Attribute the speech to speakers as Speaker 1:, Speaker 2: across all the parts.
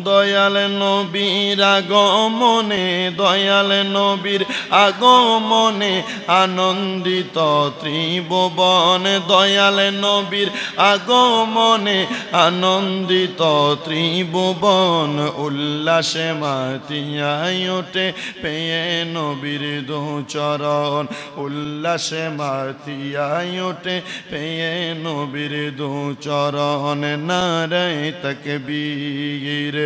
Speaker 1: দয়াল নবীর আগমনে, দয়াল নবীর আগমনে আনন্দিত ত্রিভুবন, দয়াল নবীর আগমনে আনন্দিত ত্রিভুবন, উল্লাসে মাতিয়ায় ওঠে পেয়ে নবীর দু চরণ, উল্লাসে মাতিয়ায় ওঠে পেয়ে নবীর দু চরণ। নারায়ে তাকবীর,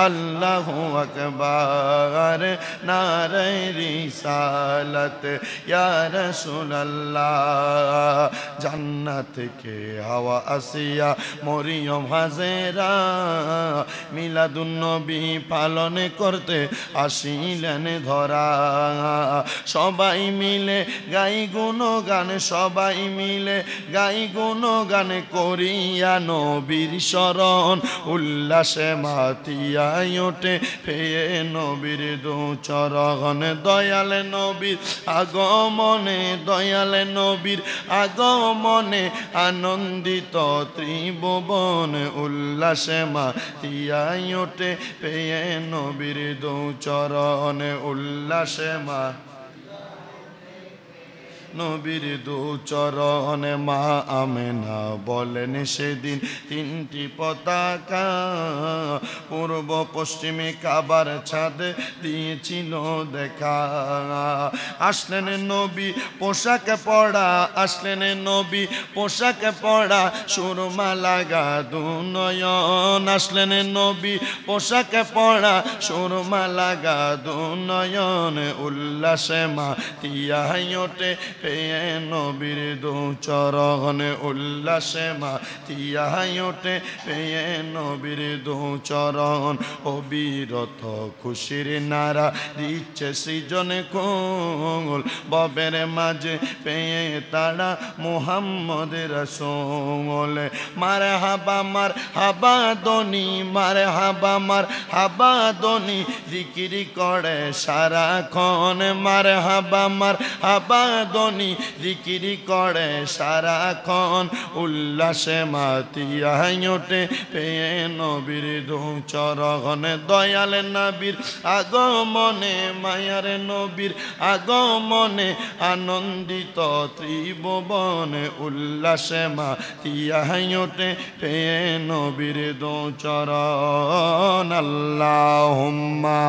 Speaker 1: আল্লাহু আকবার, নারায়ে রিসালাত, ইয়া রাসূলুল্লাহ। জান্নাত থেকে হাওয়া আসিয়া মরিয়ম হাজেরা মিলাদুন নবী পালন করতে আসিলেন ধরা। সবাই মিলে গাই গুণগান, সবাই মিলে গাই গুণগান করিয়া নবীর শরণ, উল্লাসে মাতিয়ায় ওঠে পেয়ে নবীর দু চরণ। দয়াল নবীর আগমনে, দয়াল নবীর আগমনে আনন্দিত ত্রিভুবন, উল্লাসে মাতিয়ায় ওঠে পেয়ে নবীর দু চরণ, উল্লাসে মা নবীর দু চরণে। মা আমেনা বলেন সেদিন তিনটি পতাকা পূর্ব পশ্চিমে কাবার ছাদে দিয়েছিল দেখা। আসলেন নবী পোশাক পরা, আসলেন নবী পোশাক পরা, সুরমা লাগা দু নয়ন, আসলেন নবী পোশাক পরা, সুরমা লাগা দু নয়ন, উল্লাসে মাতিয়ায় ওঠে পেয়ে নবীর দু চরণ, উল্লাসে মাতিয়ায় ওঠে পেয়ে নবীর দু চরণ। অবিরত খুশির নারা দিচ্ছে সৃজন কুল, ববের মাঝে পেয়ে তারা মুহাম্মদ রাসূল। মারহাবা মারহাবা দনি, মারহাবা মারহাবা দনি জিকির করে সারাক্ষণ, মারহাবা মারহাবা দনি জিকির করে সারাক্ষণ, উল্লাসে মাতিয়ায় ওঠে পেয়ে নবীর দু চরণ। দয়াল নবীর আগমনে, মায়ার নবীর আগমনে আনন্দিত ত্রিভুবন, উল্লাসে মাতিয়ায় ওঠে পেয়ে নবীর দু চরণ। আল্লাহুম্মা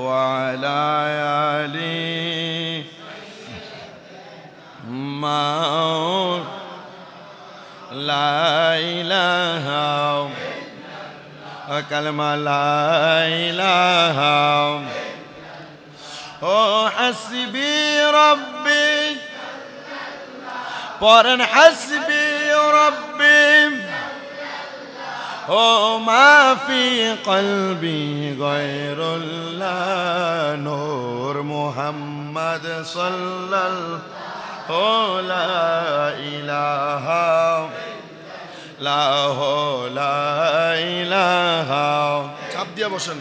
Speaker 1: وعلى آل لا إله كلمة لا إله حسبي ربي قرن حسبي ربي ما في قلبي غير الله نور محمد صلى الله لا إله لا إله চাপ দিয়া বসেন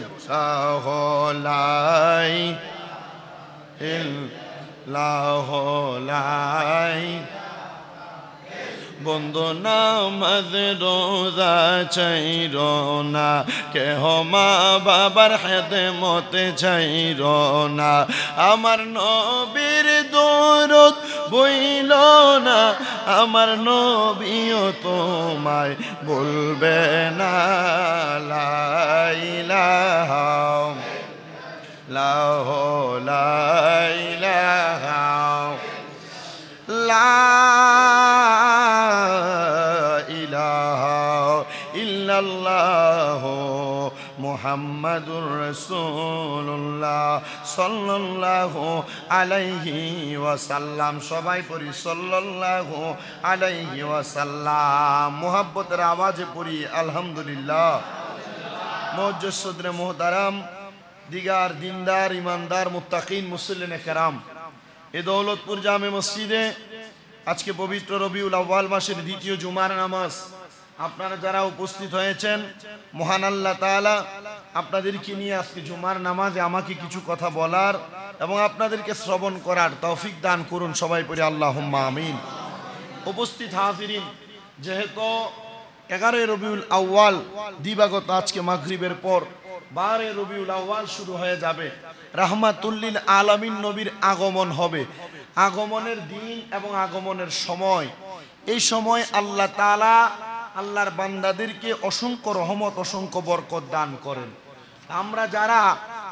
Speaker 1: লাই বন্ধু নামাজ রোজা চাইর না, কেহ মা বাবার খেদমতে চাইর না, আমার নবীর দরদ বইল না, আমার নবীও তোমায় বলবে না। লা ইলাহা লা ইলাহা লা ইলাহা ইল্লাল্লাহ মুহাম্মাদুর রাসূলুল্লাহ সাল্লাল্লাহু আলাইহি ওয়াসাল্লাম। সবাই পড়ি সাল্লাল্লাহু আলাইহি ওয়াসাল্লাম। মুহাব্বতের আওয়াজে পড়ি আলহামদুলিল্লাহ। মুআজ্জাজ সদরে মুহতারাম, দিগার দিনদার ইমানদার মুত্তাকিন মুসল্লিনে কেরাম, এ দৌলতপুর জামে মসজিদে আজকে পবিত্র রবিউল আউয়াল মাসের দ্বিতীয় জুমার নামাজ আপনারা যারা উপস্থিত হয়েছেন, মহান আল্লাহ তাআলা আপনাদেরকে নিয়ে আজকে জুমার নামাজে আমাকে কিছু কথা বলার এবং আপনাদেরকে শ্রবণ করার তৌফিক দান করুন। সবাই পড়ি আল্লাহুম্মা আমিন। উপস্থিত হাজিরিন, যেহেতু 11 রবিউল আউয়াল দিবাগত আজকে মাগরিবের পর 12 রবিউল আউয়াল শুরু হয়ে যাবে, রাহমাতুল্লিল আলামিন নবীর আগমন হবে। আগমনের দিন এবং আগমনের সময়, এই সময় আল্লাহ তাআলা আল্লাহর বান্দাদেরকে অসংখ্য রহমত, অসংখ্য বরকত দান করেন। আমরা যারা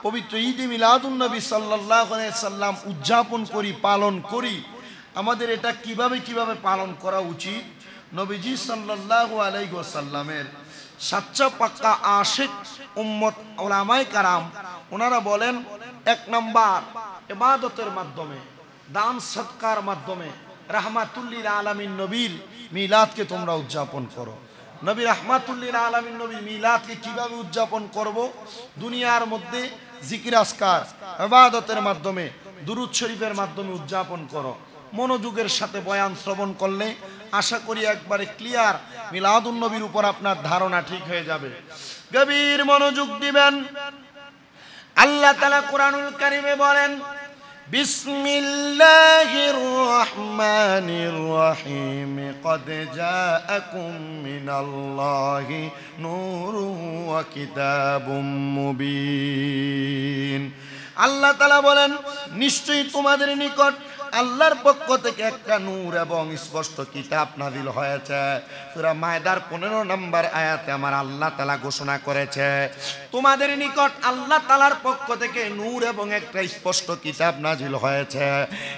Speaker 1: পবিত্র ঈদে মিলাদুন নবী সাল্লাল্লাহু আলাইহি সাল্লাম উদযাপন করি, পালন করি, আমাদের এটা কিভাবে পালন করা উচিত? নবীজি সাল্লাল্লাহু আলাইহি ওয়াসাল্লামের সাচ্চা পাক্কা আশিক উম্মত উলামায়ে কারাম ওনারা বলেন, 1 নাম্বার ইবাদতের মাধ্যমে, দান সদকার মাধ্যমে রাহমাতুল্লিল আলামিন নবীর মিলাদকে তোমরা উদযাপন করো। নবী রাহমাতুল্লিল আলামিন নবীর মিলাদকে কিভাবে উদযাপন করব? দুনিয়ার মধ্যে জিকির আজকার ইবাদতের মাধ্যমে, দুরূদ শরীফের মাধ্যমে উদযাপন করো। মনোযোগের সাথে বয়ান শ্রবণ করলে আশা করি একবারে ক্লিয়ার মিলাদুন নবীর উপর আপনার ধারণা ঠিক হয়ে যাবে। গভীর মনোযোগ দিবেন। আল্লাহ তাআলা কোরআনুল কারীমে বলেন, বিসমিল্লাহির রহমানির রহিম, কদ জাআকুম মিনাল্লাহি নূরুন ওয়া কিতাবুম মুবিন। আল্লাহ তাআলা বলেন, নিশ্চয়ই তোমাদের নিকট আল্লাহর পক্ষ থেকে একটা নূর এবং স্পষ্ট কিতাব নাযিল হয়েছে। সূরা মায়দার 15 নম্বর আয়াতে আমার আল্লাহ তাআলা ঘোষণা করেছে, তোমাদের নিকট আল্লাহ তাআলার পক্ষ থেকে নূর এবং একটা স্পষ্ট কিতাব নাযিল হয়েছে।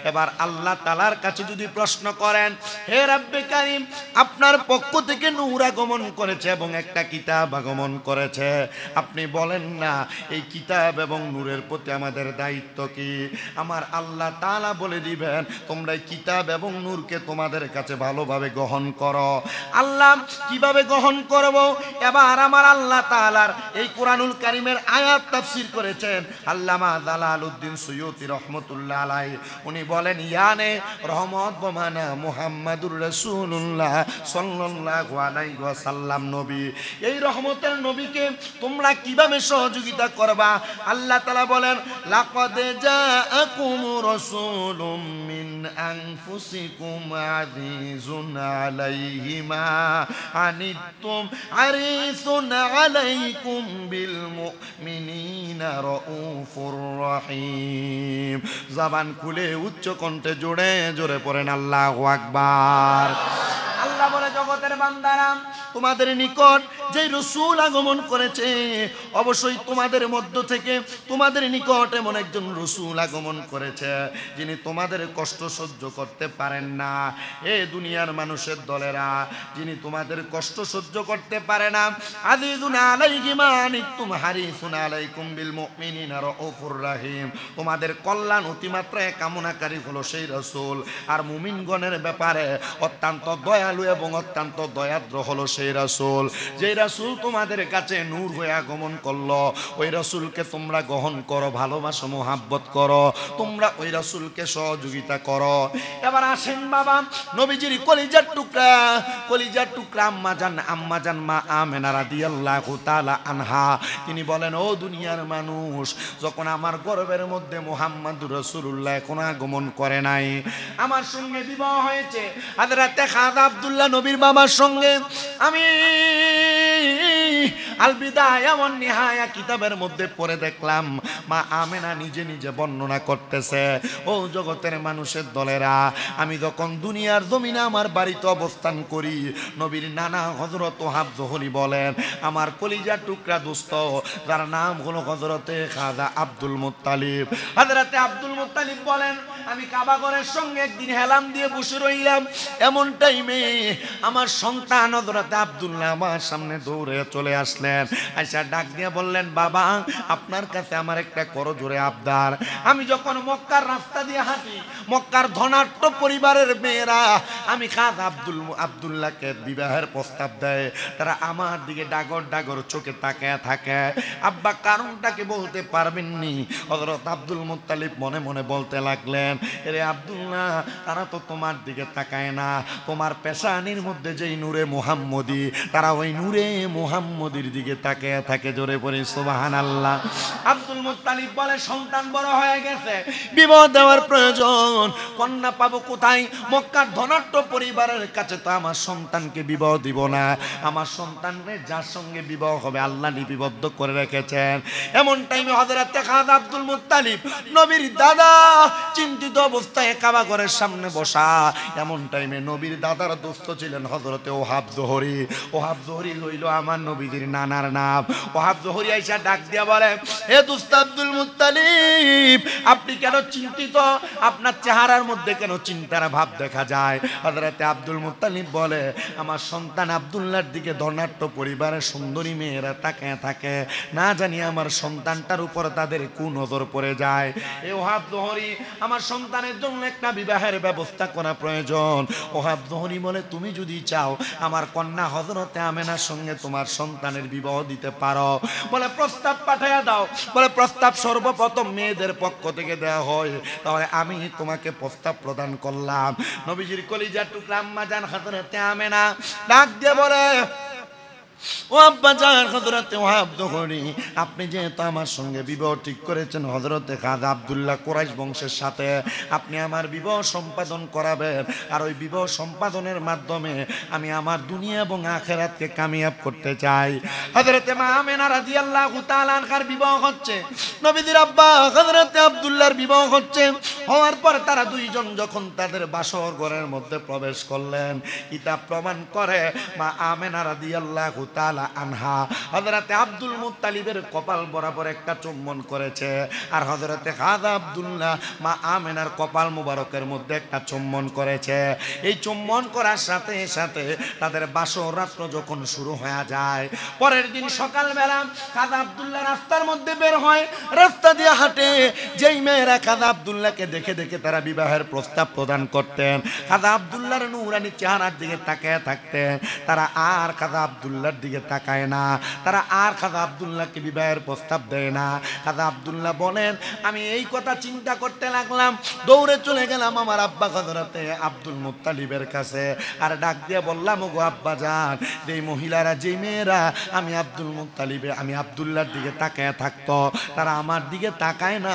Speaker 1: এবার আল্লাহ তাআলার কাছে যদি প্রশ্ন করেন, হে রব্বে কারীম, আপনার পক্ষ থেকে নূর আগমন করেছে এবং একটা কিতাব আগমন করেছে, আপনি বলেন না এই কিতাব এবং নূরের প্রতি আমাদের দায়িত্ব কি? আমার আল্লাহ তাআলা বলে দিবেন, তোমরা কিতাব এবং নূরকে তোমাদের কাছে ভালোভাবে গ্রহণ করো। আল্লাহ কিভাবে গ্রহণ করব? এবার আমার আল্লাহ তাআলার এই কোরআনুল কারীমের আয়াত তাফসীর করেছেন আল্লামা জালালউদ্দিন সুয়ুতী রাহমাতুল্লাহ আলাইহি। উনি বলেন, ইয়ানে রহমত বমানা মুহাম্মাদুর রাসূলুল্লাহ সাল্লাল্লাহু আলাইহি ওয়াসাল্লাম নবী। এই রহমতের নবীকে তোমরা কিভাবে সহযোগিতা করবা? আল্লাহ তাআলা বলেন, লাকাদ জাআকুম রাসূলুম মিন আনফুসিকুম আজিজুন আলাইহি মা আনিতুম হারিসুন আলাইকুম বিল মুমিনিনা রাউফুর রহিম। জবান খুলে উচ্চ কণ্ঠে জোরে জোরে পড়েন আল্লাহু আকবার। আল্লাহ বলে, জগতের বান্দারা, তোমাদের নিকট যে রাসূল আগমন করেছে, অবশ্যই তোমাদের মধ্য থেকে তোমাদের নিকট এমন একজন রাসূল আগমন করেছে যিনি তোমাদের কষ্ট সহ্য করতে পারেন না। হে দুনিয়ার মানুষের দলেরা, যিনি তোমাদের কষ্ট সহ্য করতে পারে না। আজিজুন আলাইহি মা আনিতুম হারিসুন আলাইকুম বিল মুমিনিনা রাউফুর রহিম। তোমাদের কল্যাণ অতিমাত্রায় কামনাকারী হলো সেই রাসূল, আর মুমিনগণের ব্যাপারে অত্যন্ত দয়ালু এবং অত্যন্ত দয়াদ্র হলো সেই রাসূল। যে রাসূল তোমাদের কাছে নূর হয়ে আগমন করলো, ওই রাসূলকে তোমরা গ্রহণ করো, ভালোবাসো, মোহাব্বত করো, তোমরা ওই রাসূলকে সহযোগিতা করো। এবার আসেন বাবা, নবীজির কলিজার টুকরা আম্মাজান মা আমেনা রাদিয়াল্লাহু তাআলা আনহা, তিনি বলেন, ও দুনিয়ার মানুষ, যখন আমার গর্ভের মধ্যে মুহাম্মাদুর রাসূলুল্লাহ এখন আগমন করে নাই, আমার সঙ্গে বিবাহ হয়েছে হযরতে খাজা আব্দুল্লাহ নবীর বাবার সঙ্গে, আমি আল বিদায়া ওয়ান নিহায়া কিতাবের মধ্যে পড়ে দেখলাম মা আমেনা নিজে নিজে বর্ণনা করতেছে, ও জগতের মানুষের দলেরা, আমি যখন দুনিয়ার জমিনে আমার বাড়িতে অবস্থান করি, নবীর নানা হযরত ওহাব জোহরি বলেন, আমার কলিজার টুকরা দোস্ত, যার নাম হলো হযরতে খাজা আব্দুল মুত্তালিব। হযরতে আব্দুল মুত্তালিব বলেন, আমি কাবা ঘরের সঙ্গে একদিন হেলাম দিয়ে বসে রইলাম, এমন টাইমে আমার সন্তান হযরতে আব্দুল্লাহ আমার সামনে দৌড়ে চলে আসলেন, আইসা ডাক দিয়ে বললেন, বাবা, আপনার কাছে আমার একটা করজোরে আবদার। আমি যখন মক্কার রাস্তা দিয়ে হাঁটি, মক্কার ধনাঢ্য পরিবারের মেয়েরা আমি খাজা আব্দুল্লাহকে বিবাহের প্রস্তাব দেয়, তারা আমার দিকে ডাগর ডাগর চোখে তাকায় থাকে। আব্বা, কারণটাকে বলতে পারবেননি? হযরত আব্দুল মুত্তালিব মনে মনে বলতে লাগলেন, এরে আব্দুল্লাহ, তারা তো তোমার দিকে তাকায় না, তোমার পেশানির মধ্যে মধ্যে যেই নূরে মুহাম্মদী, তারা ওই নূরে মুহাম্মদীর দিকে তাকিয়ে থাকে। জোরে পড়ে সুবহানাল্লাহ। আব্দুল মুত্তালিব বলে, সন্তান বড় হয়ে গেছে, বিবাহ দেওয়ার প্রয়োজন, কন্যা পাবো কোথায়? মক্কার ধনাঢ্য পরিবারের কাছে তো আমার সন্তানকে বিবাহ দিব না। আমার সন্তানের যার সঙ্গে বিবাহ হবে আল্লাহ লিপিবদ্ধ করে রেখেছেন। এমন টাইমে হযরত খাজা আব্দুল মুত্তালিব নবীর দাদা চিন্তিত অবস্থায় কাবা ঘরের সামনে বসা। এমন টাইমে নবীর দাদার দোস্ত ছিলেন হযরতে ওহাব জোহরি। ওহাব জোহরি হইল আমার নবীজির নানার নাম। ওহাব জোহরি আইসা ডাক দিয়া বলে, হে দোস্ত আব্দুল মুত্তালিব, আপনি কেন চিন্তিত? আপনার চেহারার মধ্যে কেন চিন্তার ভাব দেখা যায়? হযরতে আব্দুল মুত্তালিব বলে, আমার সন্তান আব্দুল্লাহর দিকে ধনাঢ্য পরিবারের সুন্দরী মেয়েরা তাকিয়ে থাকে, না জানি আমার সন্তানটার উপর তাদের কুনজর পড়ে যায়। এ ওহাব জোহরি, আমার সন্তানের জন্য একটা বিবাহের ব্যবস্থা করা প্রয়োজন। ওহাব জোহরি বলে, তুমি যদি চাও আমার কন্যা হযরতে আমেনার সঙ্গে তোমার সন্তানের বিবাহ দিতে পারো। বলে, প্রস্তাব পাঠাইয়া দাও। বলে, প্রস্তাব সর্বপ্রথম মেয়েদের পক্ষ থেকে দেওয়া হয়, তাহলে আমি তোমাকে প্রস্তাব প্রদান করলাম। নবীজির কলিজার টুকরা আম্মা জান হযরতে আমেনা ডাক দিয়ে বলে, ও আব্বাজান হযরতে ওহাব জোহরি, আপনি যেহেতু আমার সঙ্গে বিবাহ ঠিক করেছেন হযরতে খাজা আব্দুল্লাহ কুরাইশ বংশের সাথে, আপনি আমার বিবাহ সম্পাদন করাবেন। আর ওই বিবাহ সম্পাদনের মাধ্যমে আমি আমার দুনিয়া এবং আখিরাতকে কামিয়াব করতে চাই। হযরতে মা আমেনা রাদিয়াল্লাহু তাআলা আনহার বিবাহ হচ্ছে, নবীজির আব্বা হযরতে আব্দুল্লাহর বিবাহ হচ্ছে। হওয়ার পর তারা দুইজন যখন তাদের বাসর ঘরের মধ্যে প্রবেশ করলেন, কিতাব প্রমাণ করে মা আমেনা রাদিয়াল্লাহু তাআলা আনহা হযরতে আব্দুল মুত্তালিবের কপাল বরাবর একটা চুম্বন করেছে, আর হযরতে খাজা আব্দুল্লাহ মা আমেনার কপাল মুবারকের মধ্যে একটা চুম্বন করেছে। এই চুম্বন করার সাথে সাথে তাদের বাসর রাত্র যখন শুরু হয়ে যায়, পরের দিন সকালবেলা খাজা আব্দুল্লাহ রাস্তার মধ্যে বের হয়, রাস্তা দিয়ে হাঁটে। যেই মেয়েরা খাজা আব্দুল্লাহকে দেখে দেখে তারা বিবাহের প্রস্তাব প্রদান করতেন, খাজা আব্দুল্লাহর নূরানি চেহারার দিকে তাকিয়ে থাকতেন, তারা আর খাজা আব্দুল্লাহর দিকে তাকায় না, তারা আর খাজা আব্দুল্লাহকে বিবাহের প্রস্তাব দেয় না। খাজা আব্দুল্লাহ বলেন, আমি এই কথা চিন্তা করতে লাগলাম, দৌড়ে চলে গেলাম আমার আব্বা হযরতে আব্দুল মুত্তালিবের কাছে, আর ডাক দিয়ে বললাম, ওগো আব্বা জান, যেই মহিলারা যেই মেয়েরা আমি আব্দুল্লাহর দিকে তাকায় থাকতো, তারা আমার দিকে তাকায় না,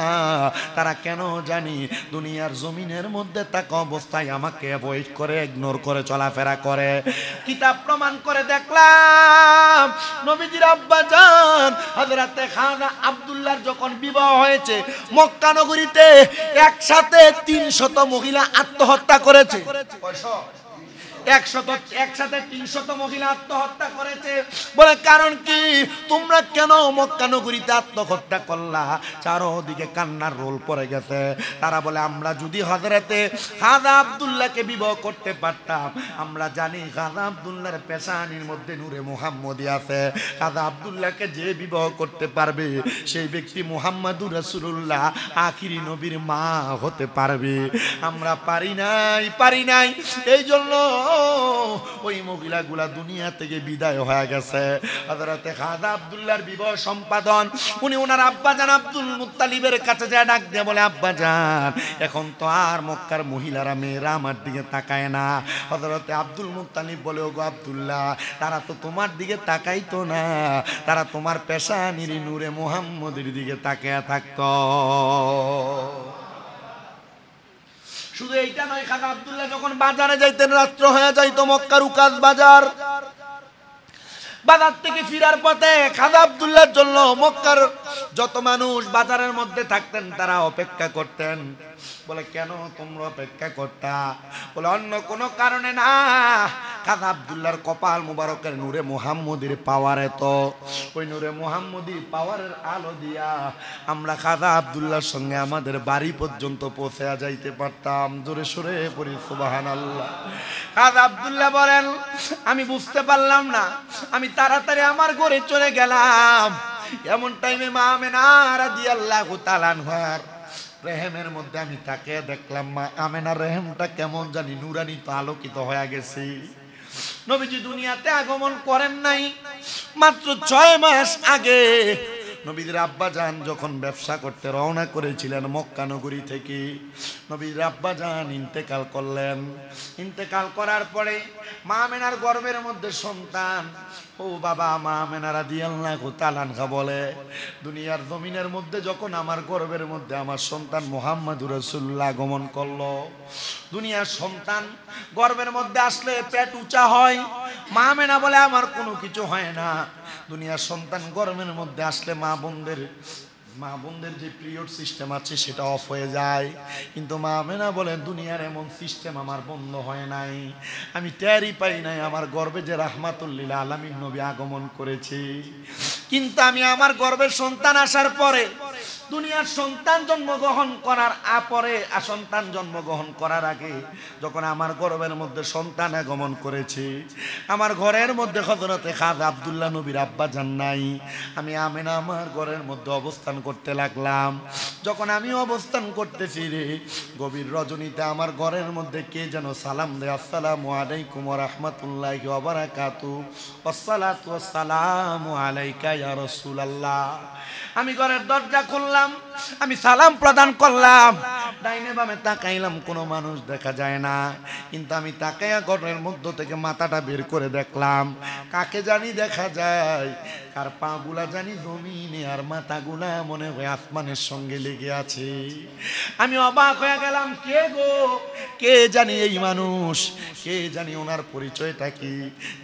Speaker 1: তারা কেন জানি দুনিয়ার জমিনের মধ্যে থাকা অবস্থায় আমাকে অ্যাভয়েড করে, ইগনোর করে চলাফেরা করে। কিতাব প্রমাণ করে দেখলাম নবীজির আব্বা জান হযরতে খাজা আব্দুল্লাহর যখন বিবাহ হয়েছে, মক্কা নগরীতে একসাথে ৩০০ মহিলা আত্মহত্যা করেছে। একসাথে ৩০০ মহিলা আত্মহত্যা করেছে। বলে, কারণ কি? তোমরা কেন মক্কা নগরীতে আত্মহত্যা করলা? চারদিকে কান্নার রোল পড়ে গেছে। তারা বলে, আমরা যদি হযরতে খাজা আব্দুল্লাহকে বিবাহ করতে পারতাম, আমরা জানি খাজা আব্দুল্লাহর পেশানির মধ্যে নূরে মুহাম্মদী আছে। খাজা আব্দুল্লাহকে যে বিবাহ করতে পারবে সেই ব্যক্তি মুহাম্মাদুর রাসূলুল্লাহ আখিরি নবীর মা হতে পারবে। আমরা পারি নাই। এই জন্য ওই মহিলাগুলা দুনিয়া থেকে বিদায় হয়ে গেছে। হযরতে খাজা আব্দুল্লাহর বিবাহ সম্পাদন উনি ওনার আব্বাজান আব্দুল মুত্তালিবের কাছে যায়, ডাক দিয়ে বলে, আব্বাজান, এখন তো আর মক্কার মহিলারা মেয়েরা আমার দিকে তাকায় না। হযরতে আব্দুল মুত্তালিব বলে, ওগো আব্দুল্লাহ, তারা তো তোমার দিকে তাকাইতো না, তারা তোমার পেশানির নূরে মুহাম্মদের দিকে তাকায় থাকতো। শুধু এইটা নয়, খাজা আব্দুল্লাহ যখন বাজারে যাইতেন, রাত্র হয়ে যাইতো, মক্কার উকাজ বাজার থেকে ফিরার পথে খাজা আব্দুল্লাহর জন্য মক্কার যত মানুষ বাজারের মধ্যে থাকতেন তারা অপেক্ষা করতেন। বলে, কেন তোমরা অপেক্ষা করতা? বলে, অন্য কোনো কারণে না, খাজা আব্দুল্লাহর কপাল মুবারকের নূরে মুহাম্মদীর পাওয়ারে, তো ওই নূরে মুহাম্মদীর পাওয়ারের আলো দিয়া আমরা খাজা আব্দুল্লাহর সঙ্গে আমাদের বাড়ি পর্যন্ত পৌঁছে যাইতে পারতাম। জোরে সোরে পড়ি সুবহানাল্লাহ। খাজা আব্দুল্লাহ বলেন, আমি বুঝতে পারলাম না, আমি তাড়াতাড়ি আমার ঘরে চলে গেলাম। এমন টাইমে মা আমেনা রাদিয়াল্লাহু তাআলা আনহার রেহেমের মধ্যে আমি তাকে দেখলাম, মা আমেনার রেহেমটা কেমন জানি নুরানি তো আলোকিত হয়ে গেছে। নবীজি দুনিয়াতে আগমন করেন নাই, মাত্র 6 মাস আগে নবীর আব্বা জান যখন ব্যবসা করতে রওনা করেছিলেন মক্কা নগরী থেকে, নবীর আব্বা জান ইন্তেকাল করলেন। ইন্তেকাল করার পরে মা আমেনার গর্ভের মধ্যে সন্তান। ও বাবা, মা আমেনা রাদিয়াল্লাহু তাআলা আনহা বলে, দুনিয়ার জমিনের মধ্যে যখন আমার গর্ভের মধ্যে আমার সন্তান মুহাম্মদুর রাসূলুল্লাহ আগমন করলো, দুনিয়ার সন্তান গর্ভের মধ্যে আসলে পেট উঁচা হয়। মা আমেনা বলে আমার কোনো কিছু হয় না। দুনিয়ার সন্তান গর্ভের মধ্যে আসলে মা বোনদের যে পিরিয়ড সিস্টেম আছে সেটা অফ হয়ে যায়, কিন্তু মা আমেনা বলে দুনিয়ার এমন সিস্টেম আমার বন্ধ হয় নাই। আমি টেরই পাই নাই আমার গর্ভে যে রাহমাতুল লিল আলামিন নবী আগমন করেছে। কিন্তু আমি আমার গর্ভের সন্তান আসার পরে, দুনিয়ার সন্তান জন্মগ্রহণ করার সন্তান জন্মগ্রহণ করার আগে যখন আমার গর্ভের মধ্যে সন্তান আগমন করেছে, আমার ঘরের মধ্যে হযরতে খাজা আব্দুল্লাহ নবীর আব্বা জান নাই। আমি আমেনা আমার ঘরের মধ্যে অবস্থান করতে লাগলাম। যখন আমি অবস্থান করতেছি রে, গভীর রজনীতে আমার ঘরের মধ্যে কে যেন সালাম দেয়, আসসালামু আলাইকুম ওয়া রাহমাতুল্লাহি ওয়া বারাকাতুহু, ওয়াসসালাতু ওয়াসসালামু আলাইকা ইয়া রাসূলুল্লাহ। আমি ঘরের দরজা খুললাম, আমি সালাম প্রদান করলাম, ডাইনে বামে তাকাইলাম, কোনো মানুষ দেখা যায় না। কিন্তু আমি তাকাইয়া ঘরের মধ্য থেকে মাথাটা বের করে দেখলাম, কাকে জানি দেখা যায়, কার পাগুলা জানি জমিনে আর মাথাগুলা মনে হয় আসমানের সঙ্গে লেগে আছে। আমি অবাক হয়ে গেলাম, কে গো, কে জানি এই মানুষ, কে জানি ওনার পরিচয়টা কি,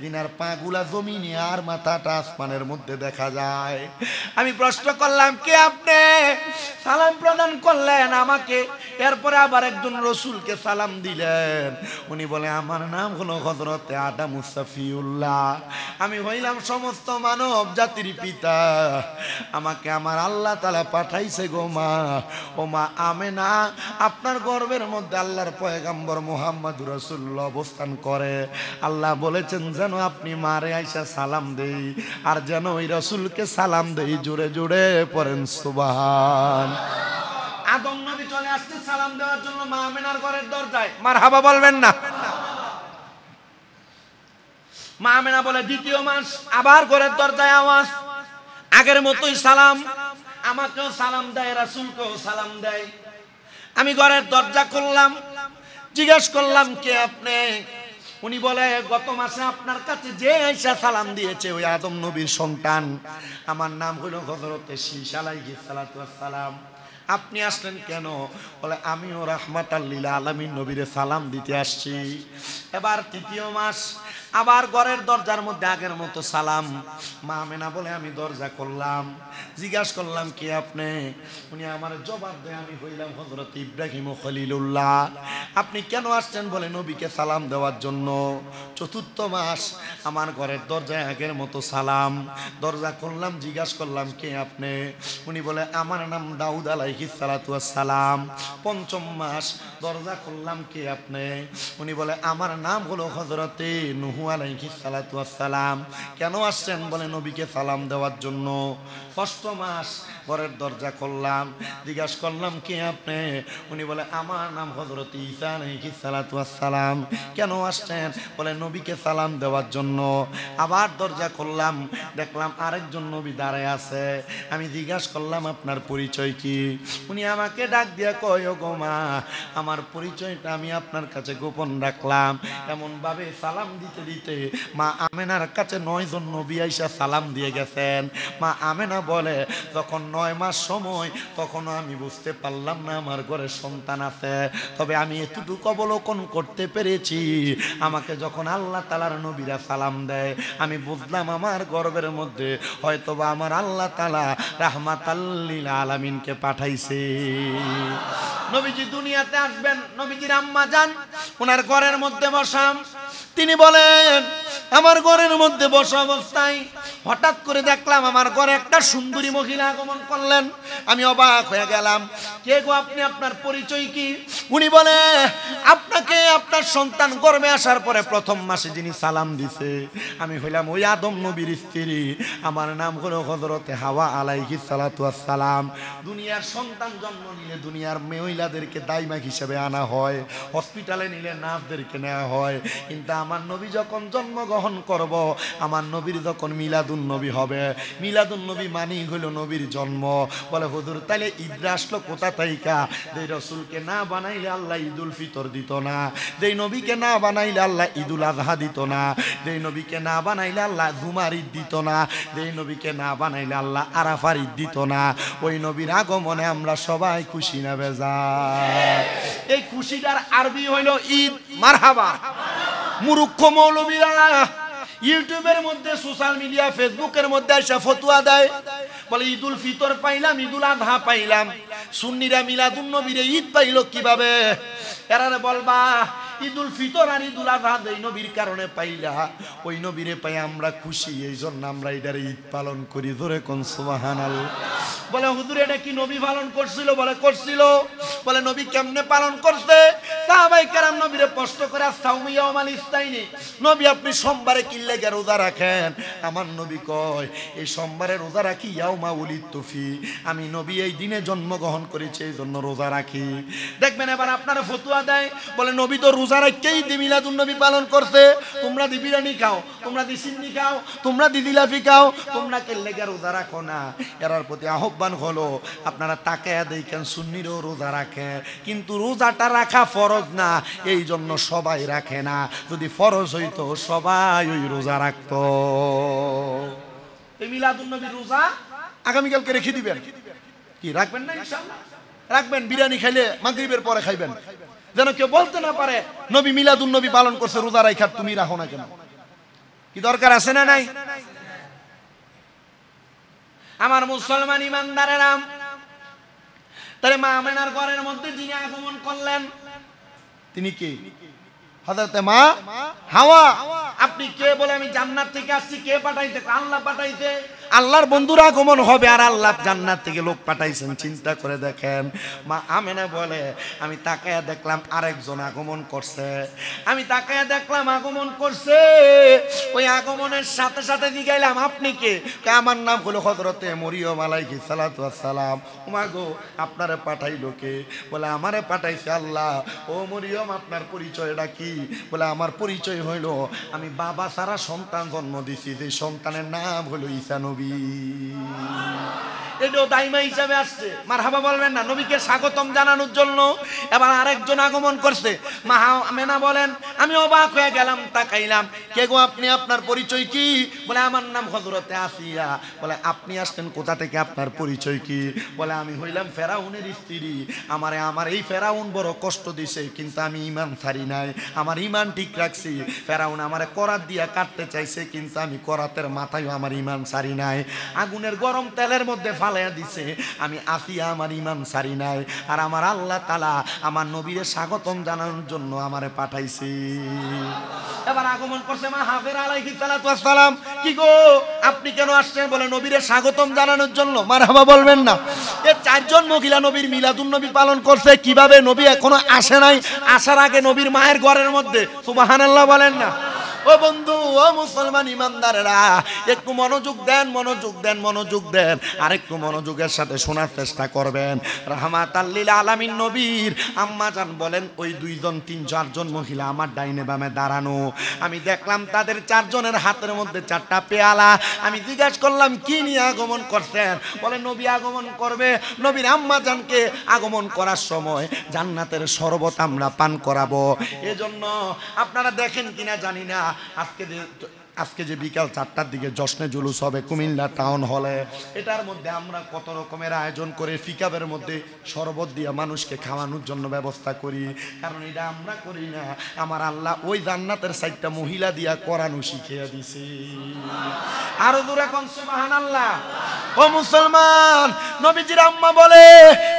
Speaker 1: যিনার পাগুলা জমিনে আর মাথাটা আসমানের মধ্যে দেখা যায়। আমি প্রশ্ন করলাম, কে আপনি? সালাম প্রদান করলেন আমাকে, এরপরে আবার একজন রসুলকে সালাম দিলেন। উনি বলে, আমার নাম হলো হযরতে আদম সফিউল্লাহ, আমি হইলাম সমস্ত মানব জাতির পিতা, আমাকে আমার আল্লাহ তাআলা পাঠাইছে গো মা। ও মা আমেনা, আপনার গর্ভের মধ্যে আল্লাহর পয়গম্বর মুহাম্মদুর রাসূলুল্লাহ অবস্থান করে। আল্লাহ বলেছেন যেন আপনি মারে আইসা সালাম দেই, আর যেন ওই রাসূলকে সালাম দেই। জোরে জোরে পড়েন সুবহান। আদম নবী চলে আসছে সালাম দেওয়ার জন্য মা আমেনার ঘরের দরজায়, মারহাবা বলবেন না? মা আমেনা বলে, দ্বিতীয় মাস আবার ঘরের দরজায় আওয়াজ, আগের মতোই সালাম, আমাকেও সালাম দেয়, রাসূলকেও সালাম দেয়। আমি ঘরের দরজা খুললাম, জিজ্ঞেস করলাম, কে আপনি? উনি বলে, গত মাসে আপনার কাছে যে আয়েশা সালাম দিয়েছে ওই আদম নবীর সন্তান, আমার নাম হলো হযরতে শীশ আলাইহিস সালাতু ওয়াস সালাম। আপনি আসলেন কেন? বলে, আমিও রাহমাতাল লিল আলামিন নবীরে সালাম দিতে আসছি। এবার তৃতীয় মাস আবার ঘরের দরজার মধ্যে আগের মতো সালাম। মা আমেনা বলে, আমি দরজা করলাম, জিজ্ঞাসা করলাম, কে আপনি? উনি আমার জবাব দেয়, আমি হইলাম হযরত ইব্রাহিম খলিলুল্লাহ। আপনি কেন আসছেন? বলে, নবীকে সালাম দেওয়ার জন্য। চতুর্থ মাস আমার ঘরের দরজায় আগের মতো সালাম, দরজা করলাম, জিজ্ঞাসা করলাম, কে আপনি? উনি বলে, আমার নাম দাউদ আলাইহিস সালাতু ওয়াস সালাম। পঞ্চম মাস দরজা করলাম, কে আপনি? উনি বলে, আমার নাম হলো হযরতে নূহ আলাইহিস সালাতু ওয়াস সালাম। কেন আসছেন? বলে, নবীকে সালাম দেওয়ার জন্য। ষষ্ঠ মাস ঘরের দরজা করলাম, জিজ্ঞাসা করলাম, কে আপনি? উনি বলে, আমার নাম হযরত ঈসা আলাইহিস সালাতু ওয়াস সালাম। কেন আসছেন? বলে, নবীকে সালাম দেওয়ার জন্য। আবার দরজা করলাম, দেখলাম আরেকজন নবী দাঁড়ায় আছে। আমি জিজ্ঞাসা করলাম, আপনার পরিচয় কি? উনি আমাকে ডাক দিয়া কয়, ও গো মা, আমার পরিচয়টা আমি আপনার কাছে গোপন রাখলাম। এমন ভাবে সালাম দিতে দিতে মা আমেনার কাছে 9 জন নবী আইসা সালাম দিয়ে গেছেন। মা আমেনা বলে, যখন 9 মাস সময়, তখনও আমি বুঝতে পারলাম না আমার ঘরে সন্তান আছে। তবে আমি এতটুকু অবলোকন করতে পেরেছি, আমাকে যখন আল্লাহ তাআলার নবীরা সালাম দেয়, আমি বুঝলাম আমার গর্ভের মধ্যে হয়তোবা আমার আল্লাহ তাআলা রাহমাতাল লিল আলামিনকে পাঠাইছে। নবীজি দুনিয়াতে আসবেন, নবীজির আম্মা জান ওনার ঘরের মধ্যে বসাম। তিনি বলেন, আমার ঘরের মধ্যে বসা অবস্থায় হঠাৎ করে দেখলাম আমার ঘরে একটা সুন্দরী মহিলা আগমন করলেন। আমি অবাক হয়ে গেলাম, কে গো আপনি? আপনার পরিচয় কি? উনি বলে, আপনাকে আপনার সন্তান গর্ভে আসার পরে প্রথম মাসে যিনি সালাম দিছে, আমি হইলাম ওই আদম নবীর স্ত্রী। আমার নাম হলো হযরতে হাওয়া আলাইহিস সালাতু ওয়াস সালাম। দুনিয়ার সন্তান জন্ম নিলে দুনিয়ার মেয়ে মহিলাদেরকে দাইমা হিসেবে আনা হয়, হসপিটালে নিলে নার্সদেরকে নেওয়া হয়। কিন্তু আমার নবী যখন জন্মগ্রহণ করব, আমার নবীর যখন মিলাদুন নবী হবে, মিলাদুন নবী মানেই হলো নবীর জন্ম। বলে হুজুর তাহলে ঈদ আসলো কোথা থেকে? যেই রসুলকে না বানাইলে আল্লাহ ঈদুল ফিতর দিত না, যেই নবীকে না বানাইলে আল্লাহ ঈদুল আজহা দিত না, যেই নবীকে না বানাইলে আল্লাহ জুমার ঈদ দিত না, যেই নবীকে না বানাইলে আল্লাহ আরাফার ঈদ দিত না। ওই নবীর আগমনে আমরা সবাই খুশি না বেজার। এই খুশিটার আরবি হইল ঈদ। মারহাবা। মূর্খ মৌলবীরা ইউটিউবের মধ্যে, সোশ্যাল মিডিয়া, ফেসবুকের মধ্যে এসে ফতুয়া দেয়, বলে ঈদুল ফিতর পাইলাম, ঈদুল আজহা পাইলাম। সুন্নিরা মিলাদুন নবীরে ঈদ পাইল কিভাবে? এরা বলবা ঈদুল ফিতর আর ঈদুল আজহা এই নবীর কারণে পাইলা, ওই নবীরে পাই আমরা খুশি, এই জন্য আমরা এটার ঈদ পালন করি। ধরে কোন সুবহানাল্লাহ। বলে হুজুর এটা কি নবী পালন করছিল? বলে করছিল। বলে নবী কেমনে পালন করতে? সাহাবায়ে কেরাম নবীরে প্রশ্ন করে, আসাউমু ইয়াউমাল ইসতাইনি, নবী আপনি সোমবারে কি লাগা রোজা রাখেন? আমার নবী কয় এই সোমবারে রোজা রাখি ইয়াউমা উলিদতু ফি, আমি নবী এই দিনে জন্মগ্রহণ করেছি এই জন্য রোজা রাখি। দেখবেন এবার আপনারা ফতুয়া দেয়, বলে নবী তো রোজা রাখকেই দি মিলাদুন নবী পালন করছে, তোমরা দি বিরিয়ানি খাও, তোমরা দি সিন্নি খাও, তোমরা দি জিলাপি খাও, তোমরা কে লাগা রোজা রাখো না? এরার প্রতি আহ্বান হলো আপনারা তাকায়া দেখেন সুন্নিরও রোজা রাখে, কিন্তু রোজাটা রাখা ফরজ না, এই জন্য সবাই রাখে না। যদি ফরজ হইতো সবাই ওই রোজা রাখতো। এই মিলাদুন নবী রোজা আগামীকালকে রেখে দিবেন, কি রাখবেন না? ইনশাআল্লাহ রাখবেন। বিরিয়ানি খাইলে মাগরিবের পরে খাইবেন, যেন কেউ বলতে না পারে নবী মিলাদুন নবী পালন করছে, রোজা রাখা তুমি রাখো না কেন? কি দরকার আছে না নাই? আমার মুসলমান ইমানদারেরা, তাহলে মা আমেনার ঘরের মধ্যে যিনি আগমন করলেন তিনি কে? হযরতে মা হাওয়া। আপনি কে? বলে আমি জান্নাত থেকে আসছি। কে পাঠাইছে? আল্লাহ পাঠাইছে। আল্লাহর বন্ধুরা আগমন হবে আর আল্লাহ জান্নাত থেকে লোক পাঠাইছেন। চিন্তা করে দেখেন। মা আমেনা বলে আমি তাকায়া দেখলাম আরেকজন আগমন করছে, আমি তাকায়া দেখলাম আগমন করছে। ওই আগমনের সাথে সাথে জিগাইলাম আপনি কে? আমার নাম হলো হযরতে মরিয়ম আলাইহিস সালাতু ওয়াস সালাম। ওমা গো আপনারে পাঠাইলো কে? বলে আমারে পাঠাইছে আল্লাহ। ও মরিয়ম আপনার পরিচয়টা কি? বলে আমার পরিচয় হইল আমি বাবা সারা সন্তান জন্ম দিছি, যে সন্তানের নাম হলো ঈসা নবী। এটাও দাইমা হিসাবে আসছে। মারহাবা বলবেন না? নবীকে স্বাগতম জানানোর জন্য। এবার আরেকজন আগমন করছে। মা আমেনা বলেন আমি অবাক হয়ে গেলাম, তাকাইলাম, কে গো আপনি? আপনার পরিচয় কি? বলে আমার নাম হযরতে আসিয়া। বলে আপনি আসলেন কোথা থেকে? আপনার পরিচয় কি? বলে আমি হইলাম ফেরাউনের স্ত্রী, আমার এই ফেরাউন বড় কষ্ট দিছে, কিন্তু আমি ঈমান ছাড়ি নাই, আমার ঈমান ঠিক রাখছি। ফেরাউন আমারে করাত দিয়া কাটতে চাইছে, কিন্তু আমি করাতের মাথায় আমার ঈমান ছাড়ি নাই। আগুনের গরম তেলের মধ্যে ফালাইয়া দিছে, আমি আসিয়া আমার ঈমান ছাড়ি নাই। আর আমার আল্লাহ তাআলা আমার নবীরে স্বাগতম জানানোর জন্য আমারে পাঠাইছে। এবার আগমন করছে মা হাফের আলাইহিস সালাতু ওয়াস সালাম। কি গো আপনি কেন আসছেন? বলে নবীরে স্বাগতম জানানোর জন্য। মারহাবা বলবেন না? এই চারজন মহিলা নবীর মিলাদুন নবী পালন করছে কিভাবে? নবী এখনো আসে নাই, আসার আগে নবীর মায়ের ঘরের মধ্যে। সুবহানাল্লাহ বলেন না? ও বন্ধু, ও মুসলমান ইমানদারেরা, একটু মনোযোগ দেন, মনোযোগ দেন, মনোযোগ দেন। আর একটু মনোযোগের সাথে শোনার চেষ্টা করবেন। রাহমাতাল লিল আলামিন নবীর আম্মা জান বলেন ওই দুইজন তিন চারজন মহিলা আমার ডাইনে বামে দাঁড়ানো। আমি দেখলাম তাদের চারজনের হাতের মধ্যে চারটা পেয়ালা। আমি জিজ্ঞাসা করলাম কি নিয়ে আগমন করছেন? বলে নবী আগমন করবে, নবীর আম্মা জানকে আগমন করার সময় জান্নাতের শরবত আমরা পান করাবো। এজন্য আপনারা দেখেন কিনা জানি না, আজকে যে বিকাল 4টার দিকে জশ্নে জুলুস হবে কুমিল্লা টাউন হলে, এটার মধ্যে আমরা কত রকমের আয়োজন করে পিকআপের মধ্যে শরবত দিয়ে মানুষকে খাওয়ানোর জন্য ব্যবস্থা করি। কারণ এটা আমরা করি না, আমার আল্লাহ ওই জান্নাতের সাইডটা মহিলা দিয়া করানো শিখিয়ে দিছে। আরো দূরে কোন সুবহানাল্লাহ। ও মুসলমান, নবীজির আম্মা বলে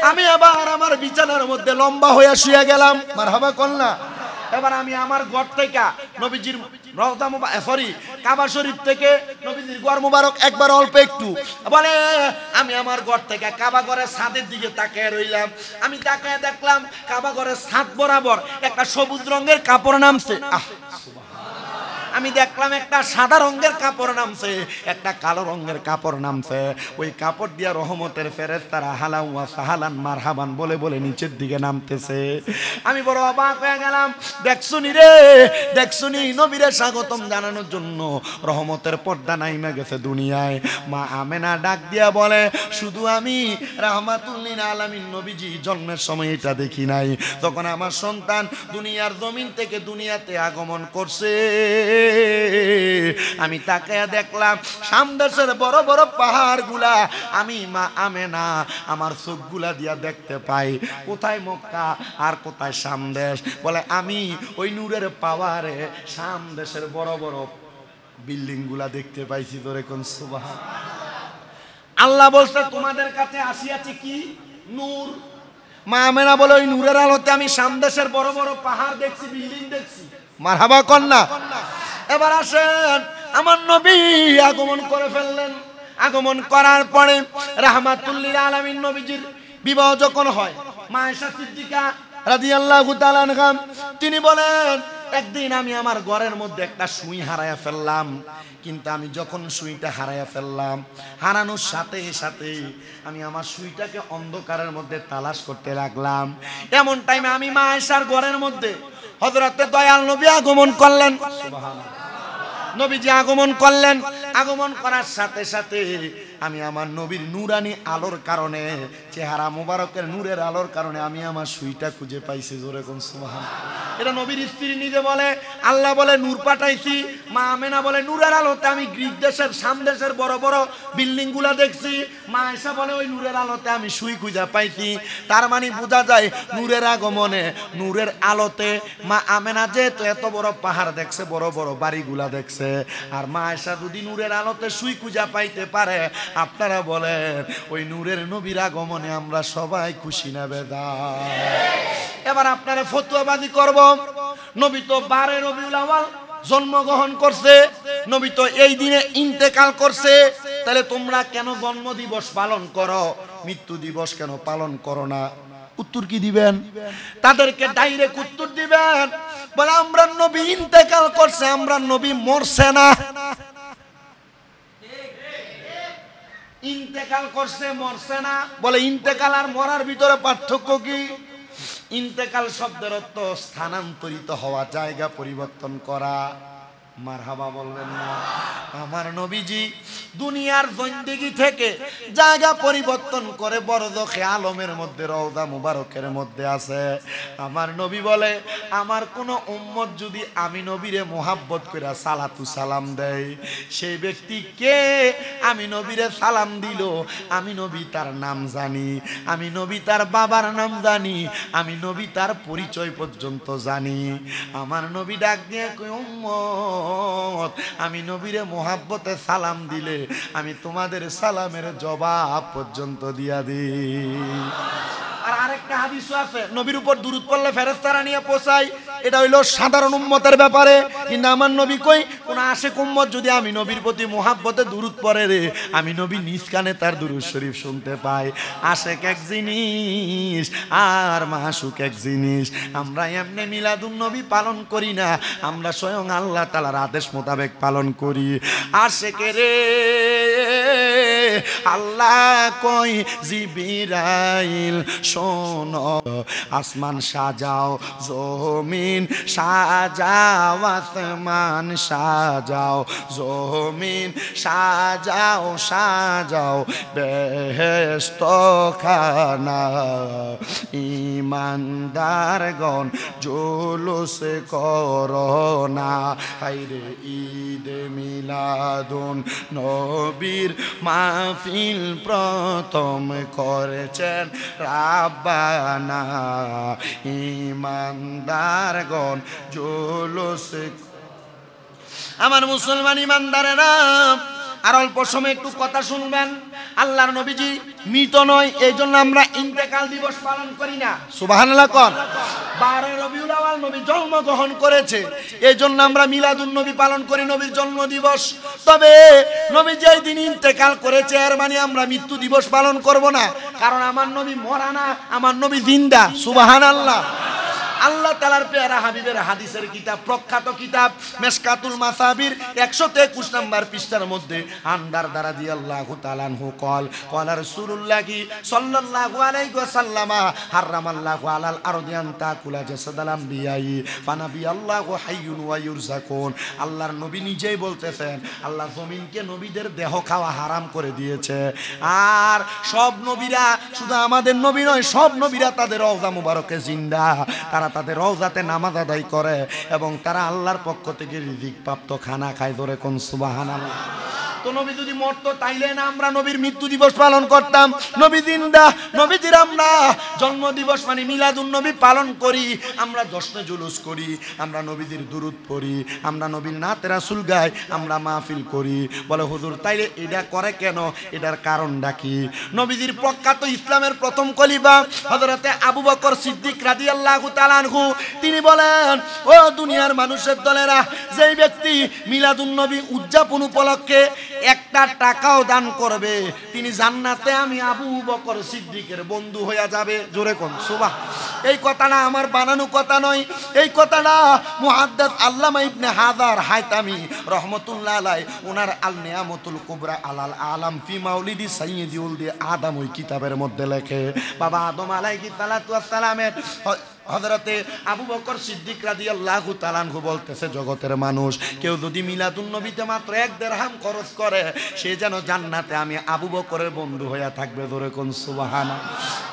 Speaker 1: আমি আবার আমার বিছানার মধ্যে লম্বা হয়ে শুয়ে গেলাম। মারহাবা কন্যা। এবার আমি আমার ঘর থেকে নবীজির রওজা কাবা শরীফ থেকে নবীজির ঘর মুবারক একবার অল্প একটু, বলে আমি আমার ঘর থেকে কাবা ঘরের ছাদের দিকে তাকিয়ে রইলাম। আমি তাকিয়ে দেখলাম কাবা ঘরের ছাদ বরাবর একটা সবুজ রঙের কাপড় নামছে। আমি দেখলাম একটা সাদা রঙের কাপড় নামছে, একটা কালো রঙের কাপড় নামছে। ওই কাপড় দিয়া রহমতের ফেরেশতারা হালান ওয়া সাহালান মারহাবান বলে বলে নিচের দিকে নামতেছে। আমি বড় অবাক হয়ে গেলাম। দেখছুনি রে, দেখছুনি নবীরে স্বাগতম জানানোর জন্য রহমতের পর্দা নাইমা গেছে দুনিয়ায়। মা আমেনা ডাক দিয়া বলে, শুধু আমি রাহমাতুল লিল আলামিন নবীজি জন্মের সময় এটা দেখি নাই, তখন আমার সন্তান দুনিয়ার জমিন থেকে দুনিয়াতে আগমন করছে আমি তাকে দেখলাম সামদেশের বড় বড় পাহাড়গুলা আমি মা আমেনা আমার চোখগুলা দিয়া দেখতে পাই। কোথায় মক্কা আর কোথায় সামদেশ? বলে আমি ওই নূরের পাওয়ারে সামদেশের বড় বড় বিল্ডিং গুলা দেখতে পাইছি। তোরে কোন সুবহান। আল্লাহ বলছে তোমাদের কাছে আসিয়াছে কি? নূর। মা আমেনা বলে ওই নূরের আলোতে আমি সামদেশের বড় বড় পাহাড় দেখছি, বিল্ডিং দেখছি। মারহাবা কন্যা। এবার আসেন, আমার নবী আগমন করে ফেললেন। আগমন করার পরে রাহমাতুল লিল আলামিন নবীজির বিবাহ যখন হয়, মা আয়েশা সিদ্দিকা রাদিয়াল্লাহু তাআলা আনহা তিনি বলেন, একদিন আমি আমার ঘরের মধ্যে একটা সুই হারায়া ফেললাম, কিন্তু আমি যখন সুইটা হারায়া ফেললাম, হারানোর সাথে সাথে আমি আমার সুইটাকে অন্ধকারের মধ্যে তালাশ করতে লাগলাম। এমন টাইমে আমি মা আয়েশার ঘরের মধ্যে হযরতে দয়াল নবী আগমন করলেন। সুবহানাল্লাহ। নবীজি আগমন করলেন। আগমন করার সাথে সাথে আমি আমার নবীর নূরানি আলোর কারণে, চেহারা মোবারকের নূরের আলোর কারণে আমি আমার সুইটা খুঁজে পাইছি। জোরে কোন সুবহানাল্লাহ। এটা নবীর স্ত্রী নিজে বলে। আল্লাহ বলে নূর পাঠাইছি। মা আমেনা বলে নূরের আলোতে আমি গ্রিক দেশের সামদেশের বড় বড় বিল্ডিং গুলা দেখছি। মা আয়েশা বলে ওই নূরের আলোতে আমি সুই খুঁজে পাইছি। তার মানে বোঝা যায় নূরের আগমনে, নূরের আলোতে মা আমেনা যেহেতু এত বড় পাহাড় দেখছে, বড় বড় বাড়িগুলা দেখছে, আর মা আয়েশা যদি নূরের আলোতে সুই খুঁজে পাইতে পারে, আপনারা বলেন ওই নূরের নবীর আগমনে আমরা সবাই খুশি না বেজার? এবার আপনারা ফতোয়াবাজি করব। নবী তো 12 রবিউল আউয়াল জন্মগ্রহণ করছে, নবী তো এই দিনে ইন্তেকাল করছে, তাহলে তোমরা কেন জন্ম দিবস পালন করো, মৃত্যু দিবস কেন পালন করো না? উত্তর কি দিবেন? তাদেরকে ডাইরেক্ট উত্তর দিবেন, বলে আমরা নবী ইন্তেকাল করছে, আমরা নবী মরছে না। ইন্তেকাল করছে, মরছে না। বলে ইন্তেকাল আর মরার ভিতরে পার্থক্য কি? ইন্তেকাল শব্দের অর্থ স্থানান্তরিত হওয়া, জায়গা পরিবর্তন করা। মারহাবা বলবেন না? আমার নবীজি দুনিয়ার জিন্দেগি থেকে জায়গা পরিবর্তন করে বরজখে আলমের মধ্যে রওজা মুবারকের মধ্যে আছে। আমার নবী বলে আমার কোন উম্মত যদি আমি নবীরে মোহাব্বত করে সালাতু সালাম দেয়, সেই ব্যক্তি কে? আমি নবীরে সালাম দিল, আমি নবী তার নাম জানি, আমি নবী তার বাবার নাম জানি, আমি নবী তার পরিচয় পর্যন্ত জানি। আমার নবী ডাক দিয়ে কই উম্মত, আমি নবীরে মোহাব্বতে সালাম দিলে আমি তোমাদের সালামের জবাব পর্যন্ত দিয়া দিই। আর আরেকটা হাদিস আছে, নবীর উপর দুরূদ পড়লে ফেরেশতারা নিয়ে পৌঁছায়। এটা হইলো সাধারণ উম্মতের ব্যাপারে, কিন্তু আমার নবী কই কোন আশিক উম্মত যদি আমি নবীর প্রতি মোহাব্বতে দুরূদ পড়ে রে, আমি নবী নিজ কানে তার দুরূদ শরীফ শুনতে পাই। আশিক এক জিনিস আর মাশুক এক জিনিস। আমরা এমনি মিলাদুন নবী পালন করি না, আমরা স্বয়ং আল্লাহ তাআলার আদেশ মোতাবেক পালন করি। আশিক রে আল্লাহ কই জিবরাইল শোনো, আসমান সাজাও, জমিন সাজাও, আসমান সাজাও, জমিন সাজাও, সাজাও বেহেশত খানা। ইমানদারগণ জুলুস করোনা, হায়রে ঈদ মিলাদুন নবীর মাহফিল প্রথম করেছেন রাব্বানা। ইমানদারগণ জুলুস। আমার মুসলমান ইমানদারেরা আর অল্প সময় একটু কথা শুনবেন। আল্লাহর নবীজি মৃত নয়, এই জন্য আমরা ইন্তেকাল দিবস পালন করি না। সুবহানাল্লাহ কোন? 12 রবিউল আউয়াল নবী জন্মগ্রহণ করেছে, এই জন্য আমরা মিলাদুন নবী পালন করি, নবীর জন্ম দিবস। তবে নবী যেই দিন ইন্তেকাল করেছে এর মানে আমরা মৃত্যু দিবস পালন করব না, কারণ আমার নবী মরা না, আমার নবী জিন্দা। সুবহানাল্লাহ। আল্লাহ তাআলার পেয়ারা হাবিবের হাদিসের কিতাব প্রখ্যাত কিতাব মিশকাতুল মাসাবির 121 নম্বর পৃষ্ঠার মধ্যে আনদার রাদিয়াল্লাহু তাআলা আনহু قال رسول الله صلى الله عليه وسلم حرم الله على الارض ان تاكل جسد الانبياء فنبي الله حي ويرزقون আল্লাহর নবী নিজেই বলতেছেন আল্লাহ জমিনকে নবীদের দেহ খাওয়া হারাম করে দিয়েছে আর সব নবীরা শুধু আমাদের নবী নয় সব নবীরা তাদের রওজা মুবারকে জিন্দা তারা তাদের রওজাতে নামাজ আদায় করে এবং তারা আল্লাহর পক্ষ থেকে রিজিক প্রাপ্ত খানা খায় ধরে কোন সুবহানাল্লাহ তো নবী যদি মরতো তাইলে না আমরা নবীর মৃত্যু দিবস পালন করতাম নবী জিন্দা নবীজির আমরা জন্ম দিবস মানে মিলাদুন নবী পালন করি আমরা জশ্নে জুলুস করি আমরা নবীজির দুরূদ পড়ি আমরা নবীর নাতে রাসূল গাই আমরা মাহফিল করি বলে হুজুর তাইলে এটা করে কেন এটার কারণটা কি নবীজির প্রখ্যাত ইসলামের প্রথম খলিফা হযরতে আবু বকর সিদ্দিক রাদিয়াল্লাহু তাআলা আনহু তিনি বলেন ও দুনিয়ার মানুষের দলেরা যেই ব্যক্তি মিলাদুন নবী উদযাপন উপলক্ষে একটা টাকাও দান করবে তিনি জান্নাতে আমি আবু বকর সিদ্দিকের বন্ধু হয়ে যাবে জোরে কোন সুবহান এই কথাটা আমার বানানো কথা নয় এই কথাটা মুহাদ্দিস আল্লামা ইবনে হাজার হায়তামি রাহমাতুল্লাহ আলাইহি ওনার আল নিয়ামতুল কুবরা আলাল আলাম ফি মাউলিদি সাইয়্যিদি উলদি আদম ওই কিতাবের মধ্যে লেখে বাবা আদম আলাইহিস সালাতু ওয়াস সালামের হযরতে আবু বকর সিদ্দিক রাদিয়াল্লাহু তাআলা আনহু বলতেছে জগতের মানুষ কেউ যদি মিলাদুন নবীতে মাত্র 1 দিরহাম খরচ করে সে যেন জান্নাতে আমি আবু বকরের বন্ধু হয়ে থাকবে ধরে কোন সুবহানাল্লাহ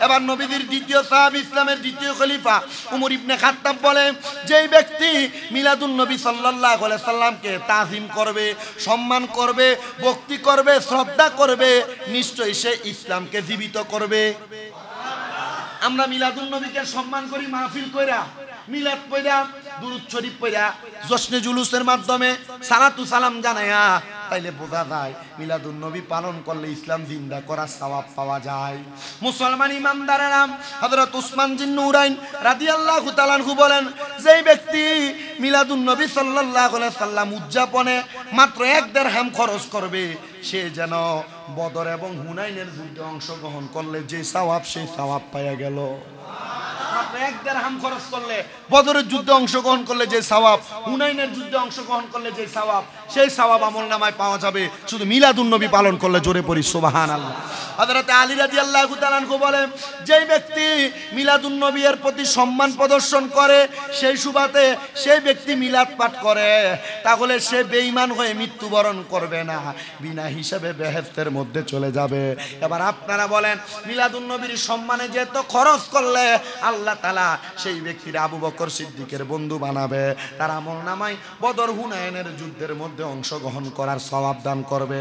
Speaker 1: এবার নবীর দ্বিতীয় সাহাবী ইসলামের দ্বিতীয় খলিফা উমর ইবনে খাত্তাব বলে যেই ব্যক্তি মিলাদুন নবী সাল্লাল্লাহু আলাইহি সাল্লামকে তাজিম করবে সম্মান করবে ভক্তি করবে শ্রদ্ধা করবে নিশ্চয়ই সে ইসলামকে জীবিত করবে আমরা মিলাদুন নবীকে সম্মান করি মাহফিল কইরা মিলাদ পয়রা দুরূদ শরীফ পয়রা জশ্নে জুলুসের মাধ্যমে সালাতু সালাম জানায়া তাইলে বোঝা যায় মিলাদুন নবী পালন করলে ইসলাম জিন্দা করার সওয়াব পাওয়া যায় মুসলমান ইমামদারেরা হযরত উসমান জিন নুরাইন রাদিয়াল্লাহু তাআলা আনহু বলেন যেই ব্যক্তি মিলাদুন নবী সাল্লাল্লাহু আলাইহি সাল্লাম উদযাপনে মাত্র 1 দিরহাম খরচ করবে সে যেন বদর এবং হুনাইনের যুদ্ধে অংশগ্রহণ করলে যে সওয়াব সেই সওয়াব পাওয়া গেল মাত্র 1 দিরহাম খরচ করলে বদরের যুদ্ধে অংশগ্রহণ করলে যে সওয়াব হুনাইনের যুদ্ধে অংশগ্রহণ করলে যে সওয়াব সেই সওয়াব আমলনামায় পাওয়া যাবে শুধু মিলাদুন নবী পালন করলে জোরে পড়ি সুবহানাল্লাহ হযরত আলী রাদিয়াল্লাহু তাআলা আনহু বলেন যেই ব্যক্তি মিলাদুন নবীর প্রতি সম্মান প্রদর্শন করে সেই সুবাদে সেই ব্যক্তি মিলাদ পাঠ করে তাহলে সে বেঈমান হয়ে মৃত্যুবরণ করবে না বিনা হিসাবে বেহেশতের মধ্যে চলে যাবে এবার আপনারা বলেন মিলাদুন নবীর সম্মানে যে এত খরচ করলে আল্লাহ তাআলা সেই ব্যক্তির আবু বকর সিদ্দিকের বন্ধু বানাবে তার আমলনামায় বদর হুনাইনের যুদ্ধের মধ্যে অংশগ্রহণ করার সওয়াব দান করবে।